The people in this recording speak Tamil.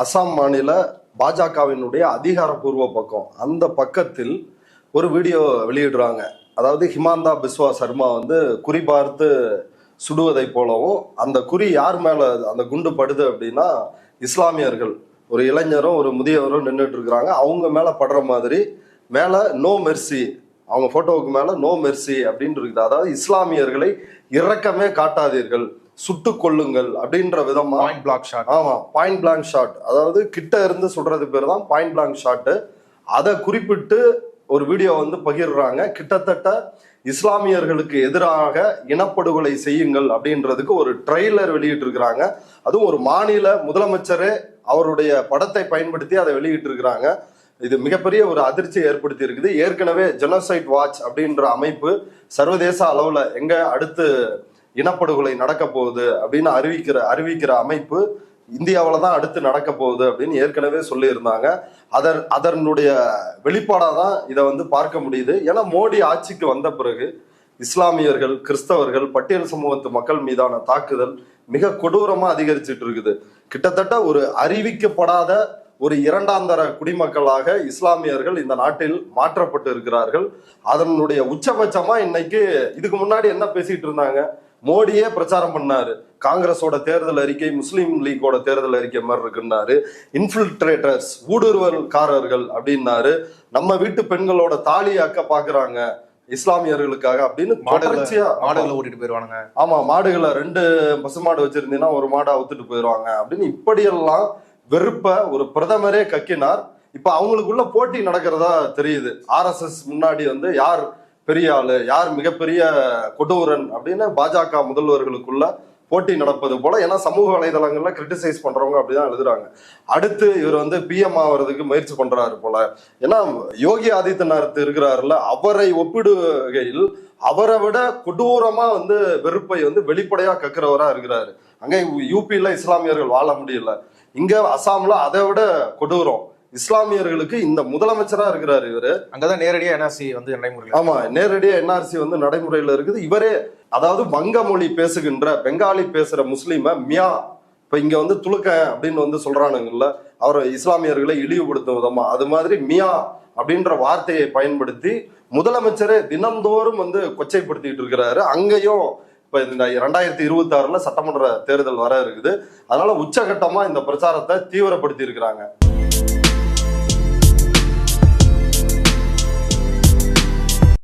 அசாம் மாநில பாஜகவினுடைய அதிகாரப்பூர்வ பக்கம், அந்த பக்கத்தில் ஒரு வீடியோ வெளியிடுறாங்க. அதாவது ஹிமாந்தா பிஸ்வா சர்மா வந்து குறிபார்த்து சுடுவதை போலவும், அந்த குறி யார் மேல அந்த குண்டு படுது அப்படின்னா இஸ்லாமியர்கள், ஒரு இளைஞரும் ஒரு முதியவரும் நின்றுட்டு இருக்கிறாங்க. அவங்க மேல படுற மாதிரி மேல நோ மெர்சி, அவங்க போட்டோவுக்கு மேல நோ மெர்சி அப்படின்னு இருக்குது. அதாவது இஸ்லாமியர்களை இரக்கமே காட்டாதீர்கள், சுட்டு கொள்ளுங்கள் அப்படின்ற விதமா பாயிண்ட் பிளாக் ஷாட். ஆமா, பாயிண்ட் பிளாங்க் ஷாட். அதாவது கிட்ட இருந்து சுடுறது பேர் தான் பாயிண்ட் பிளாங்க் ஷாட். அதை குறிப்பிட்டு ஒரு வீடியோ வந்து பகிர்றாங்க. கிட்டத்தட்ட இஸ்லாமியர்களுக்கு எதிராக இனப்படுகொலை செய்யுங்கள் அப்படின்றதுக்கு ஒரு ட்ரெய்லர் வெளியிட்டு இருக்கிறாங்க. அதுவும் ஒரு மாநில முதலமைச்சரே அவருடைய படத்தை பயன்படுத்தி அதை வெளியிட்டு இருக்கிறாங்க. இது மிகப்பெரிய ஒரு அதிர்ச்சியை ஏற்படுத்தி இருக்குது. ஏற்கனவே ஜெனோசைட் வாட்ச் அப்படின்ற அமைப்பு சர்வதேச அளவுல எங்க அடுத்து இனப்படுகொலை நடக்க போகுது அப்படின்னு அறிவிக்கிற அமைப்பு இந்தியாவில தான் அடுத்து நடக்க போகுது அப்படின்னு ஏற்கனவே சொல்லியிருந்தாங்க. அதனுடைய வெளிப்பாடாக தான் இதை வந்து பார்க்க முடியுது. ஏன்னா மோடி ஆட்சிக்கு வந்த பிறகு இஸ்லாமியர்கள், கிறிஸ்தவர்கள், பட்டியல் சமூகத்து மக்கள் மீதான தாக்குதல் மிக கொடூரமா அதிகரிச்சுட்டு இருக்குது. கிட்டத்தட்ட ஒரு அறிவிக்கப்படாத ஒரு இரண்டாம் தர குடிமக்களாக இஸ்லாமியர்கள் இந்த நாட்டில் மாற்றப்பட்டு இருக்கிறார்கள். அதனுடைய உச்சபட்சமா இன்னைக்கு, இதுக்கு முன்னாடி என்ன பேசிட்டு இருந்தாங்க, மோடியே பிரச்சாரம் பண்ணாரு, காங்கிரஸோட தேர்தல் அறிக்கை முஸ்லீம் லீக்கோட தேர்தல் அறிக்கை மாதிரி இருக்குன்னாரு. இன்ஃபில்ட்ரேட்டர்ஸ், ஊடுருவல்காரர்கள் அப்படின்னாரு. நம்ம வீட்டு பெண்களோட தாலி அக்க பாக்குறாங்க இஸ்லாமியர்களுக்காக அப்படின்னு மாடுகளை ஓட்டிட்டு போயிருவாங்க. ஆமா, மாடுகளை 2 பசுமாடு வச்சிருந்தீங்கன்னா ஒரு மாடை அவுத்துட்டு போயிருவாங்க அப்படின்னு இப்படியெல்லாம் வெறுப்ப ஒரு பிரதமரே கக்கினார். இப்ப அவங்களுக்குள்ள போட்டி நடக்கிறதா தெரியுது. RSS முன்னாடி வந்து யார் பெரிய ஆளு, யார் மிகப்பெரிய கொடூரன் அப்படின்னு பாஜக முதல்வர்களுக்குள்ள போட்டி நடப்பது போல. ஏன்னா சமூக வலைதளங்கள்ல கிரிட்டிசைஸ் பண்றவங்க அப்படிதான் எழுதுறாங்க. அடுத்து இவர் வந்து PM ஆகிறதுக்கு முயற்சி பண்றாரு போல. ஏன்னா யோகி ஆதித்யநாத் இருக்கிறாருல, அவரை ஒப்பிடுகையில் அவரை விட கொடூரமா வந்து வெறுப்பை வந்து வெளிப்படையா கக்கிறவரா இருக்கிறாரு. அங்க UPல இஸ்லாமியர்கள் வாழ முடியல, இங்க அசாம்ல அதை விட கொடூரம். இஸ்லாமியர்களுக்கு இந்த முதலமைச்சரா இருக்கிறாரு இவரு. அங்கதான் நேரடியா NRC வந்து நடைமுறையில். ஆமா, நேரடியா NRC வந்து நடைமுறையில இருக்குது. இவரே அதாவது வங்க மொழி பேசுகின்ற பெங்காலி பேசுற முஸ்லீம மியா, இப்ப இங்க வந்து துலுக்க அப்படின்னு வந்து சொல்றானுங்கல்ல, அவர் இஸ்லாமியர்களை இழிவுபடுத்தும் விதமா, அது மாதிரி மியா அப்படின்ற வார்த்தையை பயன்படுத்தி முதலமைச்சரே தினந்தோறும் வந்து கொச்சைப்படுத்திட்டு இருக்கிறாரு. அங்கேயும் இப்ப இந்த 2026 சட்டமன்ற தேர்தல் வர இருக்குது. அதனால உச்சகட்டமா இந்த பிரச்சாரத்தை தீவிரப்படுத்தி இருக்கிறாங்க.